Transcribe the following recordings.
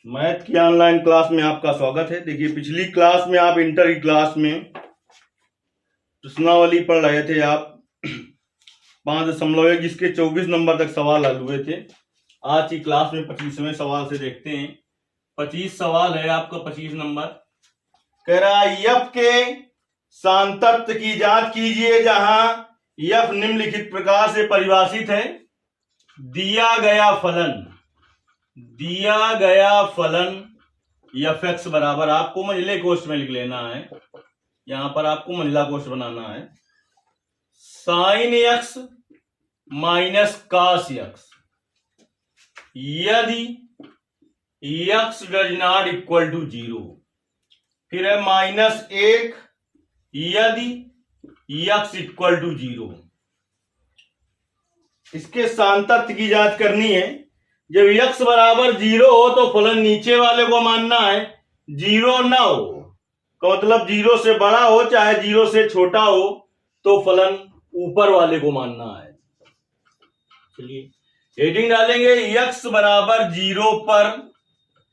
Math की online class में आपका स्वागत है। देखिए, पिछली क्लास में आप इंटर की क्लास में प्रश्नावली पढ़ रहे थे। आप 5.1 जिसके 24 नंबर तक सवाल हल हुए थे। आज की क्लास में 25वें सवाल से देखते हैं। 25 सवाल है आपका। 25 नंबर कह रहा है यफ के सांतत्य की जांच कीजिए जहां यफ निम्नलिखित प्रकार से परिभाषित है। दिया गया फलन यफ एक्स बराबर, आपको मंझले कोष्ठ में लिख लेना है। यहां पर आपको मंझला कोष्ठ बनाना है। Sine x minus cos x यदि x does not equal to 0। फिर है -1 यदि एक्स इक्वल टू 0। इसके सांतत्य की जांच करनी है। जब x बराबर 0 हो तो फलन नीचे वाले को मानना है, 0 ना हो का मतलब 0 से बड़ा हो चाहे 0 से छोटा हो तो फलन ऊपर वाले को मानना है। चलिए हेडिंग डालेंगे, x बराबर 0 पर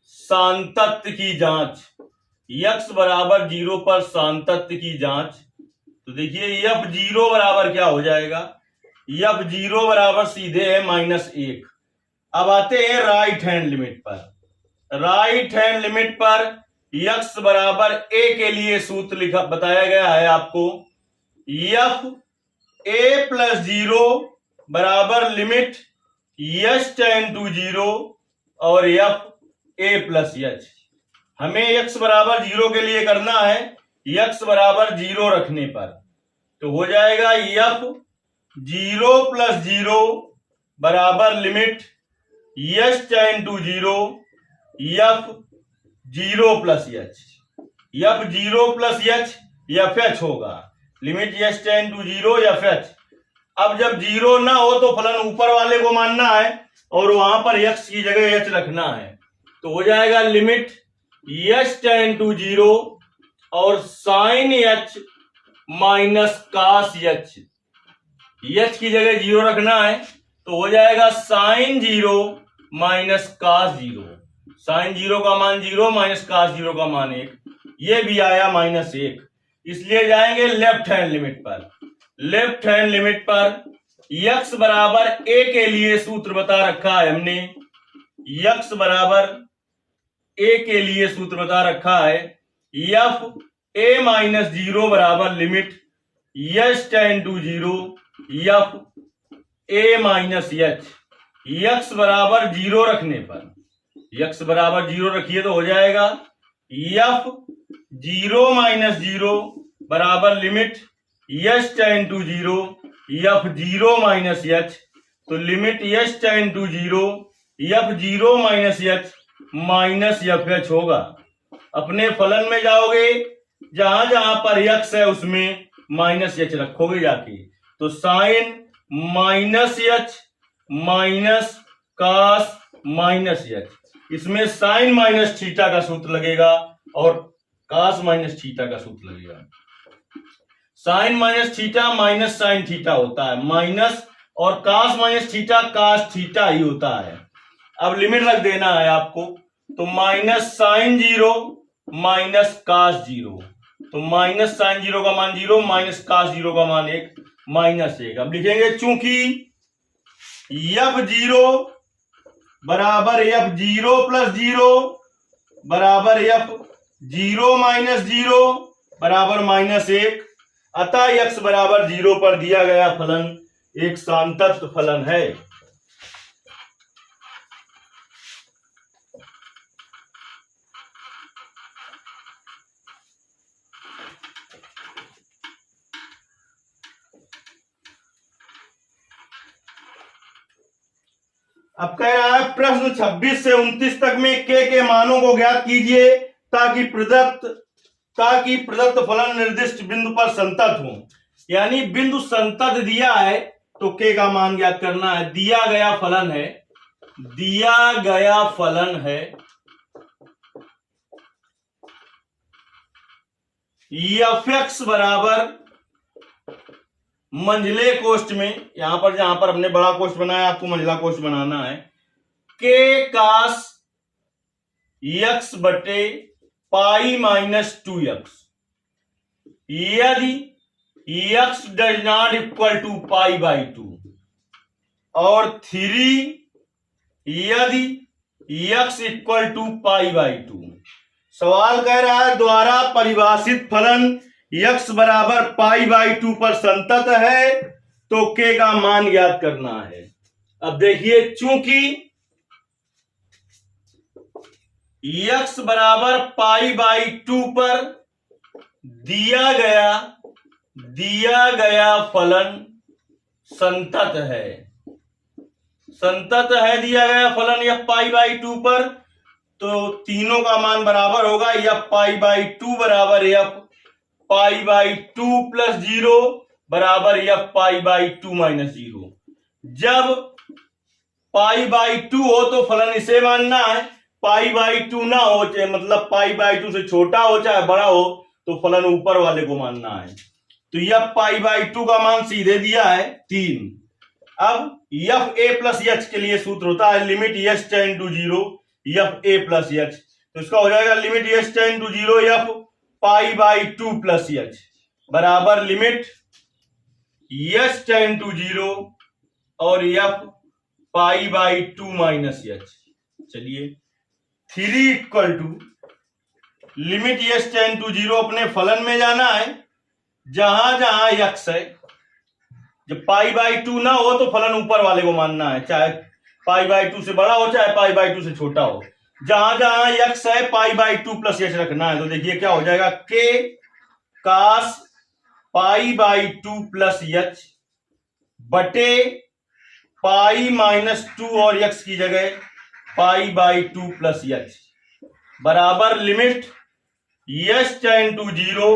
सांतत्य की जांच। x बराबर 0 पर सांतत्य की जांच। तो देखिए f0 बराबर क्या हो जाएगा, f0 बराबर सीधे है -1। अब आते हैं राइट हैंड लिमिट पर। राइट हैंड लिमिट पर x बराबर a के लिए सूत्र लिखा बताया गया है आपको। f a प्लस 0 बराबर लिमिट h टेंड टू 0 और f a प्लस h। हमें x बराबर 0 के लिए करना है, x बराबर 0 रखने पर तो हो जाएगा f 0 प्लस 0 बराबर limit h tend to 0 f 0 प्लस h। f 0 प्लस h f h होगा, limit h tend to 0 f h। अब जब 0 ना हो तो फलन ऊपर वाले को मानना है और वहां पर x की जगह h रखना है। तो हो जाएगा लिमिट h टेंड टू 0 और sine h minus cos h। h की जगह 0 रखना है तो हो जाएगा साइन 0 माइनस कॉस 0। साइन 0 का मान 0 माइनस कॉस 0 का मान 1। ये भी आया -1, इसलिए जाएंगे लेफ्ट हैंड लिमिट पर। लेफ्ट हैंड लिमिट पर x बराबर a के लिए सूत्र बता रखा है हमने। x बराबर a के लिए सूत्र बता रखा है, f a माइनस 0 बराबर limit h tend to 0 f a minus h। x बराबर 0 रखने पर, x बराबर 0 रखिए तो हो जाएगा f 0 माइनस 0 बराबर limit h tend to 0 f 0 minus h। तो limit h tend to 0 f 0 minus h minus f h होगा। अपने फलन में जाओगे, जहां जहां पर x है उसमें माइनस h रखोगे जाके। तो sine minus h minus cos minus h, इसमें साइन माइनस थीटा का सूत्र लगेगा और कॉस माइनस थीटा का सूत्र लगेगा। Sine minus theta minus sine theta होता है, माइनस और cos minus theta cos theta ही होता है। अब लिमिट रख देना है आपको, तो माइनस साइन 0 माइनस कॉस 0। तो माइनस साइन 0 का मान 0 माइनस कॉस 0 का मान 1 -1। अब लिखेंगे चूंकि f0 बराबर f0 प्लस 0 बराबर f0 माइनस 0 बराबर -1, अतः x बराबर 0 पर दिया गया फलन एक सांतत्य फलन है। अब कह रहा है प्रश्न 26 से 29 तक में k के मानों को ज्ञात कीजिए ताकि प्रदत्त फलन निर्दिष्ट बिंदु पर संतत हो। यानी बिंदु संतत दिया है तो k का मान ज्ञात करना है। दिया गया फलन है f(x) बराबर मंझले कोष्ठ में, यहां पर जहां पर हमने बड़ा कोष्ठ बनाया आपको मंझला कोष्ठ बनाना है, k cos x बटे पाई माइनस 2x। यदि x does not equal to pi by 2 और 3 यदि x equal to pi by 2। सवाल कह रहा है द्वारा परिभाषित फलन x बराबर पाई बाई 2 पर संतत है तो k का मान ज्ञात करना है। अब देखिए, चूंकि x बराबर पाई बाई 2 पर दिया गया फलन संतत है, दिया गया फलन f पाई बाई 2 पर, तो तीनों का मान बराबर होगा। f पाई बाई 2 बराबर f पाई बाई 2 प्लस 0 बराबर f पाई बाई 2 माइनस 0। जब पाई बाई 2 हो तो फलन इसे मानना है, पाई बाई 2 ना हो, मतलब पाई बाई 2 से छोटा हो चाहे बड़ा हो, तो फलन ऊपर वाले को मानना है। तो f पाई बाई 2 का मान सीधे दिया है 3। अब f a प्लस h के लिए सूत्र होता है limit h tend to 0 f a plus h, तो इसका हो जाएगा limit h tend to 0 f pi by 2 plus h बराबर लिमिट h टेंड टू 0 और f pi by 2 minus h। चलिए, 3 equal to limit h tend to 0, अपने फलन में जाना है जहां जहां x है। जब पाई बाई 2 ना हो तो फलन ऊपर वाले को मानना है, चाहे पाई बाई 2 से बड़ा हो चाहे पाई बाई 2 से छोटा हो। जहां जहां x है पाई बाई 2 प्लस h रखना है। तो देखिए क्या हो जाएगा, k cos pi by 2 plus h बटे पाई माइनस 2 और x की जगह पाई बाई 2 प्लस h बराबर लिमिट h टेंड टू 0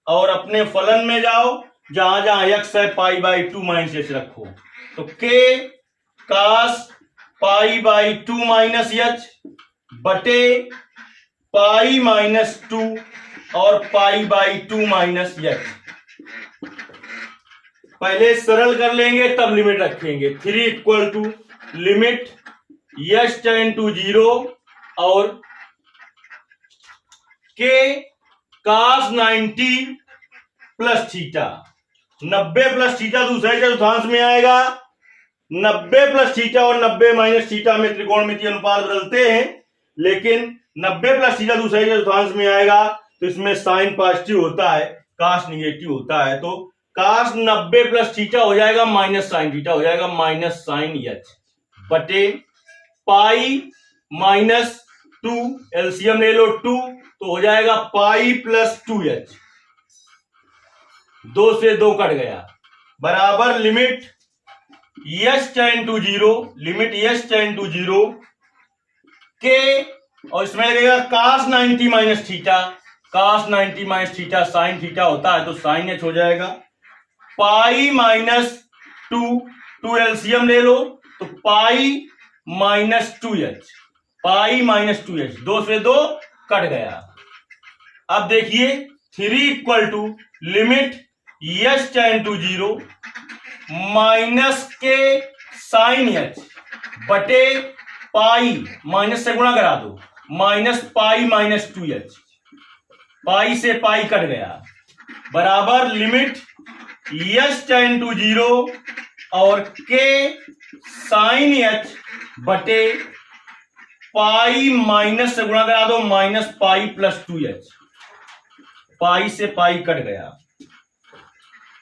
और अपने फलन में जाओ, जहां जहां x है पाई बाई 2 माइनस h रखो। तो k cos pi by 2 minus h बटे पाई माइनस 2 और पाई बाई 2 माइनस h। पहले सरल कर लेंगे तब लिमिट रखेंगे। 3 equal to limit h tend to 0 और k cos 90 plus theta. 90 plus theta दूसरे चतुर्थांश में आएगा। 90 प्लस थीटा और 90 माइनस थीटा में त्रिकोणमितीय अनुपात बदलते हैं, लेकिन 90 प्लस थीटा दूसरे चतुर्थांश में आएगा तो इसमें साइन पॉजिटिव होता है, कास निगेटिव होता है। तो कास 90 प्लस थीटा हो जाएगा माइनस साइन थीटा हो जाएगा माइनस साइन h बटे पाई माइनस 2, एलसीएम ले लो 2, तो हो जाएगा पाई प्लस 2h, 2 से 2 कट गया बराबर limit h tend to 0, limit h tend to 0 k और इसमें लगेगा cos 90 minus theta, cos 90 minus theta sine theta होता है तो साइन h हो जाएगा पाई माइनस 2 एलसीएम ले लो तो pi minus 2h, pi minus 2h, 2 से 2 कट गया। अब देखिए 3 equal to limit h tend to 0 minus के साइन h बटे पाई, माइनस से गुणा करा दो, माइनस पाई माइनस 2h, पाई से पाई कट गया बराबर लिमिट h टेंड टू 0 और k साइन h बटे पाई माइनस से गुणा करा दो, माइनस पाई प्लस 2h, पाई से पाई कट गया।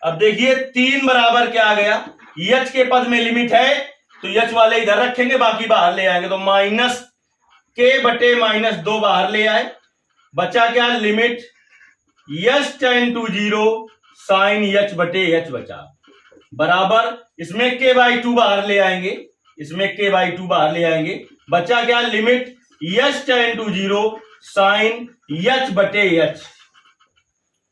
अब देखिए 3 बराबर क्या आ गया, h के पद में लिमिट है तो h वाले इधर रखेंगे, बाकी बाहर ले आएंगे। तो माइनस k बटे माइनस 2 बाहर ले आए, बचा क्या, limit h tend to 0 sine h बटे h बचा बराबर, इसमें k बाई 2 बाहर ले आएंगे, इसमें k बाई 2 बाहर ले आएंगे, बचा क्या, limit h tend to 0 sine h बटे h।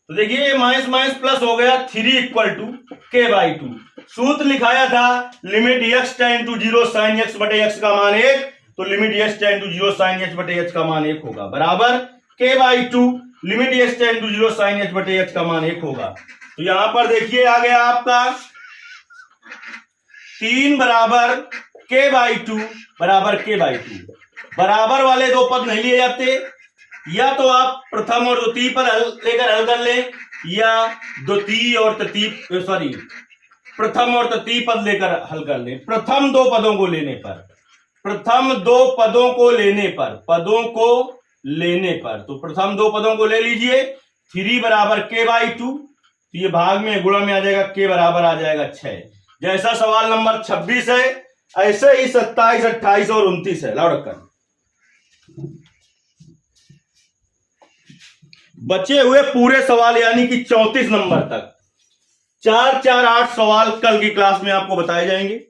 तो देखिए ये माइनस माइनस प्लस हो गया। 3 इक्वल टू k बाई 2, सूत्र लिखाया था limit x tend to 0 sine x बटे x का मान 1, तो limit h tend to 0 sine h बटे h का मान 1 होगा बराबर k by 2 limit h tend to 0 sine h बटे h का मान 1 होगा। तो यहां पर देखिए आ गया आपका 3 बराबर k बाई 2 बराबर k बाई 2, बराबर वाले दो पद नहीं लिए जाते, या तो आप प्रथम और द्वितीय पद लेकर हल कर लें, या द्वितीय और तृतीय प्रथम और तृतीय पद लेकर हल कर लें। प्रथम दो पदों को लेने पर, तो प्रथम दो पदों को ले लीजिए। 3 बराबर k/2, तो ये भाग में गुणा में आ जाएगा, k बराबर आ जाएगा 6। जैसा सवाल नंबर 26 है ऐसे ही 27, 28 और 29 है। लाओ रखकर बचे हुए पूरे सवाल यानी कि 34 नंबर तक 4, 4, 8 सवाल कल की क्लास में आपको बताए जाएंगे।